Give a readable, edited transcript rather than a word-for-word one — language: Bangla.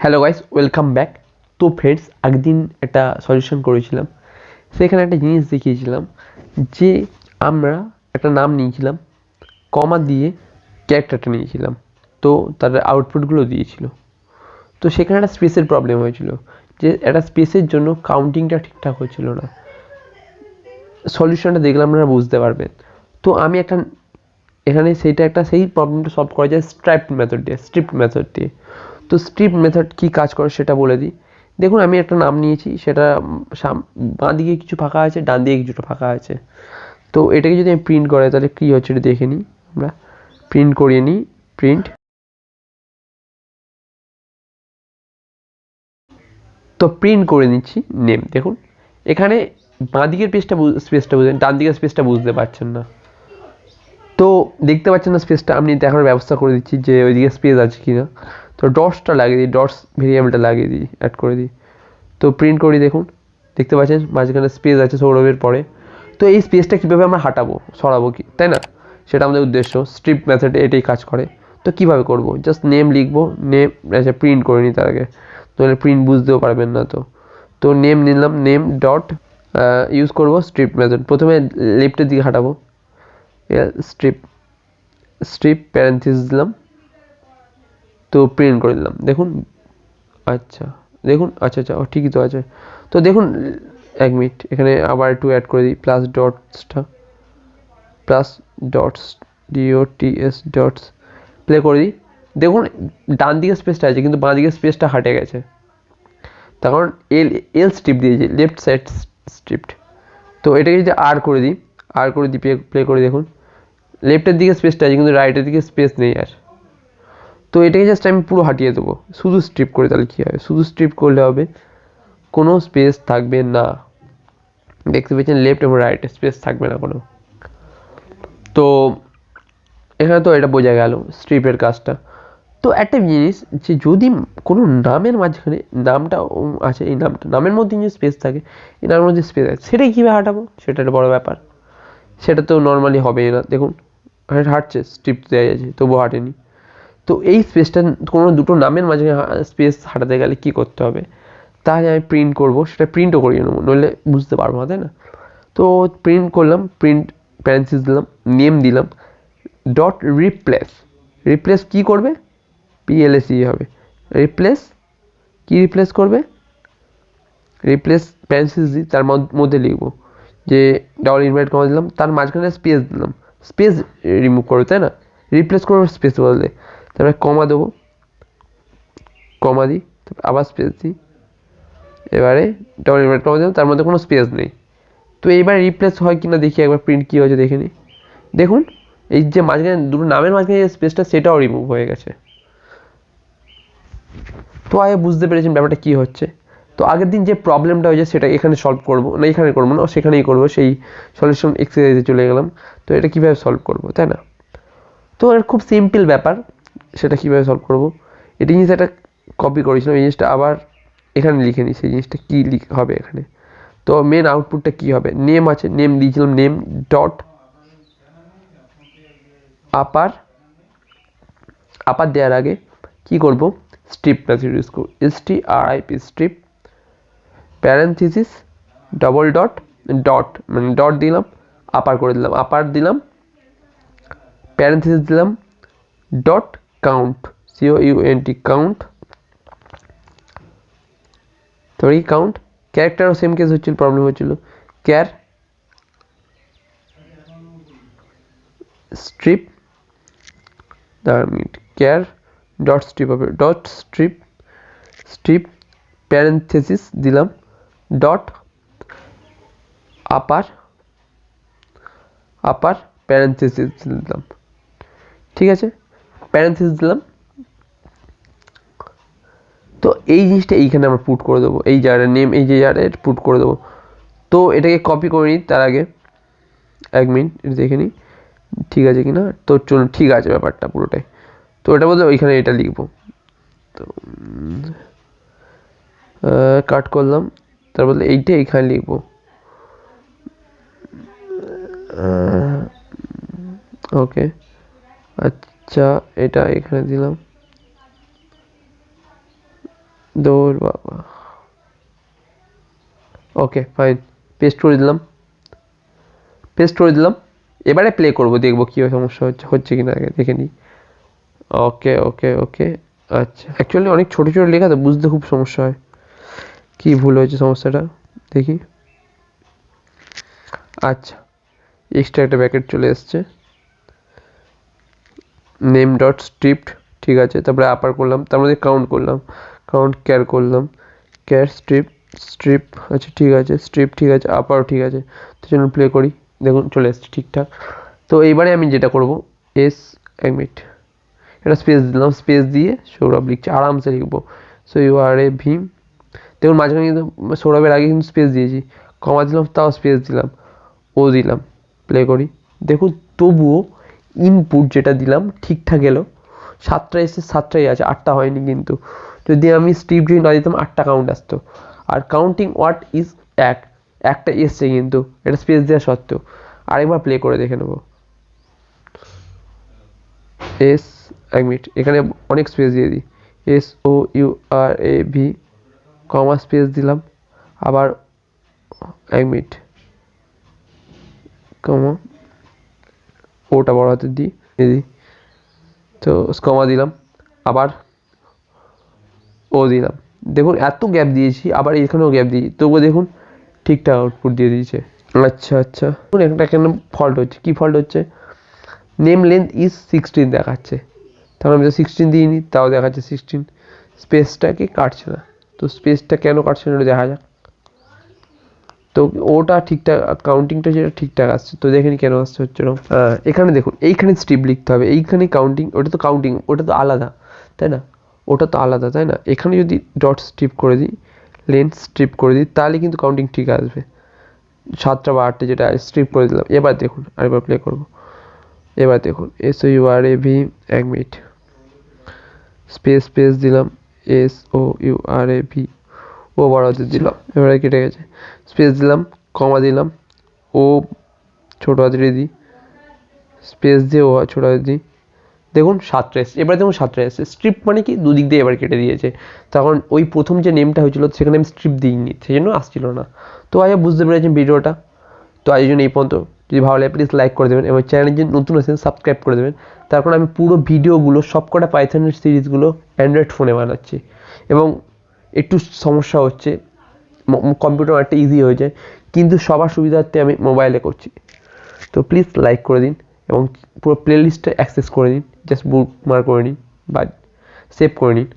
Hello guys, welcome back. তো ফ্রেন্ডস, আগের দিন একটা সলিউশন করেছিলাম। সেখানে একটা জিনিস দেখিয়েছিলাম যে আমরা একটা নাম নিয়েছিলাম, কমা দিয়ে ক্যারেক্টারটা নিয়েছিলাম, তো তার আউটপুটগুলো দিয়েছিল। তো সেখানে একটা স্পেসের প্রবলেম হয়েছিল, যে একটা স্পেসের জন্য কাউন্টিংটা ঠিকঠাক হচ্ছিল না। সলিউশনটা দেখলে আপনারা বুঝতে পারবেন। তো আমি একটা এখানে সেই প্রবলেমটা সলভ করা যায় স্ট্রিপ্ট মেথড দিয়ে। তো স্ট্রিপ্ট মেথড কী কাজ করে সেটা বলে দিই। দেখুন, আমি একটা নাম নিয়েছি, সেটা বাঁ দিকে কিছু ফাঁকা আছে, ডান দিকে কিছুটা ফাঁকা আছে। তো এটাকে যদি আমি প্রিন্ট করাই তাহলে কী হচ্ছে এটা দেখে নিই। আমরা প্রিন্ট করিয়ে নিই, প্রিন্ট। তো প্রিন্ট করে নিচ্ছি নেম। দেখুন এখানে বাঁ দিকের স্পেসটা বুঝলেন, ডান দিকের স্পেসটা বুঝতে পারছেন না। তো দেখতে পাচ্ছেন না স্পেসটা, আমি দেখানোর ব্যবস্থা করে দিচ্ছি যে ওইদিকে স্পেস আছে কি না। তো ডটসটা লাগিয়ে দিই, ডটস ভেরিয়েবলটা লাগিয়ে দিই, অ্যাড করে দিই। তো প্রিন্ট করি, দেখুন দেখতে পাচ্ছেন মাঝখানে স্পেস আছে সৌরভের পরে। তো এই স্পেসটা কীভাবে আমরা সরাবো কি, তাই না? সেটা আমাদের উদ্দেশ্য। স্ট্রিপ মেথডে এটাই কাজ করে। তো কীভাবে করবো, জাস্ট নেম লিখবো, নেম আচ্ছা প্রিন্ট করে নিই তার আগে, তাহলে প্রিন্ট বুঝতেও পারবেন না। তো নেম নিলাম, নেম ডট ইউজ করবো স্ট্রিপ মেথড। প্রথমে লেফটের দিকে হাঁটাবো, স্ট্রিপ স্ট্রিপ প্যারেন্থিস দিলাম, তো প্রিন্ট করে দিলাম। দেখুন আচ্ছা, দেখুন আচ্ছা আচ্ছা, ঠিকই তো আছে। তো দেখুন, এক মিনিট, এখানে আবার একটু অ্যাড করে দিই, প্লাস ডটস ডিওটিএস ডটস প্লে করে দিই। দেখুন ডান দিকে স্পেসটা আছে, কিন্তু বাঁ দিকে স্পেসটা হাটে গেছে, তার কারণ এল স্ট্রিপ দিয়েছি, লেফট সাইড স্ট্রিপ্ট। তো এটাকে যদি আর করে দিই প্লে করে দেখুন, লেফটের দিকে স্পেসটা আছে কিন্তু রাইটের দিকে স্পেস নেই আর। তো এটাকে জাস্ট আমি পুরো হাঁটিয়ে দেবো, শুধু স্ট্রিপ করে, তাহলে কী হবে, শুধু স্ট্রিপ করলে হবে, কোনো স্পেস থাকবে না। দেখতে পেয়েছেন লেফট এবং রাইট স্পেস থাকবে না কোনো। তো এখানে তো এটা বোঝা গেল স্ট্রিপের কাজটা। তো একটা জিনিস, যে যদি কোনো নামের মাঝখানে নামটা আছে, এই নামের মধ্যে যে স্পেস থাকে, এই নামের মধ্যে স্পেস আছে, সেটাই কীভাবে হাঁটাবো, সেটা একটা বড় ব্যাপার। সেটা তো নর্মালি হবেই না। দেখুন হাঁটছে, স্ট্রিপ দেওয়া আছে, তবুও হাঁটেনি। তো এই স্পেসটা কোনো দুটো নামের মাঝে স্পেস হাঁটাতে গেলে কী করতে হবে, তাহলে আমি প্রিন্ট করবো, সেটা প্রিন্টও করিয়ে নেবো, নইলে বুঝতে পারবো না, তাই না? তো প্রিন্ট করলাম, প্রিন্ট প্যারেন্থিস দিলাম, নেম দিলাম, ডট রিপ্লেস কী করবে, পিএলএসি হবে, রিপ্লেস কি রিপ্লেস করবে, রিপ্লেস প্যারেন্থিস দিই, তার মধ্যে লিখবো যে ডবল ইনভার্টেড কমা দিলাম, তার মাঝখানে স্পেস দিলাম, স্পেস রিমুভ করবে, তাই না? রিপ্লেস করবো স্পেস বদলে, তারপরে কমা দেবো, কমা দিই, তারপর আবার স্পেস দিই, এবারে ডবল ইনভার্টেড কমা দিলাম, তার মধ্যে কোনো স্পেস নেই। তো এইবার রিপ্লেস হয় কিনা দেখি, একবার প্রিন্ট কী হয়েছে দেখে নিই। দেখুন এই যে মাঝখানে দুটো নামের মাঝখানে যে স্পেসটা, সেটাও রিমুভ হয়ে গেছে। তো আগে বুঝতে পেরেছেন ব্যাপারটা কী হচ্ছে। তো আগের দিন যে প্রবলেমটা হয়েছে সেটা এখানে সলভ করবো না, এখানে করবো না, সেখানেই করবো, সেই সলিউশন এক্সারসাইজে চলে গেলাম। তো এটা কীভাবে সলভ করবো, তাই না? তো এটা খুব সিম্পল ব্যাপার, সেটা কীভাবে সলভ করবো, এটা জিনিস একটা কপি করেছিলাম, এই জিনিসটা আবার এখানে লিখে নিই, সেই জিনিসটা কী হবে এখানে। তো মেন আউটপুটটা কী হবে, নেম আছে, নেম দিয়েছিলাম, নেম ডট আপার দেওয়ার আগে কী করবো, স্ট্রিপ মেথড ইউজ করবো, strip strip parenthesis double dot দিলাম, আপার দিলাম, প্যারেন্থিসিস দিলাম, dot count count, sorry count. ক্যারেক্টারও সেম কেস হচ্ছিল, প্রবলেম হচ্ছিল, স্ট্রিপ ক্যার ডট স্ট্রিপ হবে, স্ট্রিপ প্যারেন্থেসিস দিলাম, ডট আপার প্যারেন্থেসিস দিলাম, ঠিক আছে, প্যারেন্থেসিস দিলাম। তো এই জিনিসটা এইখানে আমরা পুট করে দেবো, এই জায়গাটা নেম, এই যে জায়গাটা পুট করে দেবো। তো এটাকে কপি করে নিই, তার আগে এক মিনিট এটা দেখে নিই ঠিক আছে কি না। তো চলুন, ঠিক আছে ব্যাপারটা পুরোটাই। তো এটা বলতে ওইখানে এটা লিখবো, তো কাট করলাম, তার বলতে এইটা এইখানে লিখবো, ওকে আচ্ছা, এটা এখানে দিলাম, দৌড় বাবা। ওকে ফাইন, পেস্ট করে দিলাম, এবারে প্লে করব, দেখবো কী সমস্যা হচ্ছে কি না, আগে দেখে নিই। ওকে ওকে ওকে, আচ্ছা অ্যাকচুয়ালি অনেক ছোটো ছোটো লেখা তো বুঝতে খুব সমস্যা হয়, কী ভুল হয়েছে সমস্যাটা দেখি। আচ্ছা, এক্সট্রা একটা ব্যাকেট চলে এসছে, নেম ডট স্ট্রিপ্ট, ঠিক আছে। তারপরে আপার করলাম, তার মধ্যে কাউন্ট করলাম, কাউন্ট ক্যার করলাম, ক্যার স্ট্রিপ আচ্ছা ঠিক আছে, স্ট্রিপ ঠিক আছে, আপারও ঠিক আছে। তো চলুন প্লে করি, দেখুন চলে এসছে ঠিকঠাক। তো এইবারে আমি যেটা করব, এস এক মিনিট, এটা স্পেস দিলাম, স্পেস দিয়ে সৌরভ লিখছে, আরামসে লিখবো। সো ইউ আর এ ভীম, দেখুন মাঝখানে কিন্তু সৌরভের আগে কিন্তু স্পেস দিয়েছি, কমা দিলাম, তাও স্পেস দিলাম, ও দিলাম, প্লে করি, দেখুন তবুও ইনপুট যেটা দিলাম ঠিকঠাক এলো, 7টা এসে 7টাই আছে, 8টা হয়নি। কিন্তু যদি আমি স্ট্রিপ যদি না দিতাম 8টা কাউন্ট আসতো। আর কাউন্টিং ওয়াট ইজ একটা এসছে কিন্তু, এটা স্পেস দেওয়া সত্ত্বেও। আরেকবার প্লে করে দেখে নেবো, এস এক মিনিট, এখানে অনেক স্পেস দিয়ে দিই, S O U R A V, comma space দিলাম, আবার এক মিনিট, কমা, ওটা বড় হাতে দিই, তো কমা দিলাম, আবার ও দিলাম, দেখুন এত গ্যাপ দিয়েছি, আবার এখানেও গ্যাপ দিই, তবুও দেখুন ঠিকঠাক আউটপুট দিয়ে দিয়েছে। আচ্ছা আচ্ছা, একটা কেন ফল্ট হচ্ছে, কী ফল্ট হচ্ছে, নেম লেন্থ ইজ 16 দেখাচ্ছে, তখন আমি তো 16 দিইনি, তাও দেখাচ্ছে 16, স্পেসটাকে কাটছে না। তো স্পেসটা কেন কাটছে না দেখা যাক। তো ওটা ঠিকঠাক, কাউন্টিংটা যেটা ঠিকঠাক আসছে, তো দেখেনি কেন আসছে হচ্ছে না। এখানে দেখুন, এইখানে স্ট্রিপ লিখতে হবে, এইখানে কাউন্টিং, ওটা তো কাউন্টিং, ওটা তো আলাদা তাই না, ওটা তো আলাদা তাই না। এখানে যদি ডট স্ট্রিপ করে দিই, লেন্থ স্ট্রিপ করে দিই, তাহলে কিন্তু কাউন্টিং ঠিক আসবে, 7টা বা 8টে যেটা স্ট্রিপ করে দিলাম। এবার দেখুন, আরেকবার প্লে করবো, এবার দেখুন, S O U R A V, এক মিনিট, স্পেস দিলাম, S O U R A V, O বড় হাতে দিলাম, এবারে কেটে গেছে, স্পেস দিলাম, কমা দিলাম, ও ছোটো হাতে দিই, স্পেস দিয়ে ও ছোটো হাতে দিই, দেখুন 7টা এসছে। এবার দেখুন 7টা এসছে, স্ট্রিপ মানে কি দুদিক দিয়ে এবার কেটে দিয়েছে, তখন ওই প্রথম যে নেমটা হয়েছিল সেখানে আমি স্ট্রিপ দিইনি, সেই জন্য আসছিল না। তো আজ বুঝতে পেরেছেন ভিডিওটা, তো আজ জন্য এই পর্যন্ত। যদি ভালো লাগে প্লিজ লাইক করে দেবেন, এবং চ্যানেল যদি নতুন আছেন সাবস্ক্রাইব করে দেবেন। তারপর আমি পুরো ভিডিওগুলো সবকটা পাইথনের সিরিজগুলো অ্যান্ড্রয়েড ফোনে বানাচ্ছি, এবং একটু সমস্যা হচ্ছে, কম্পিউটার একটা ইজি হয়ে যায়, কিন্তু সবার সুবিধার্থে আমি মোবাইলে করছি। তো প্লিজ লাইক করে দিন, এবং পুরো প্লেলিস্টটা অ্যাক্সেস করে নিন, জাস্ট বুকমার্ক করে নিন বা সেভ করে নিন।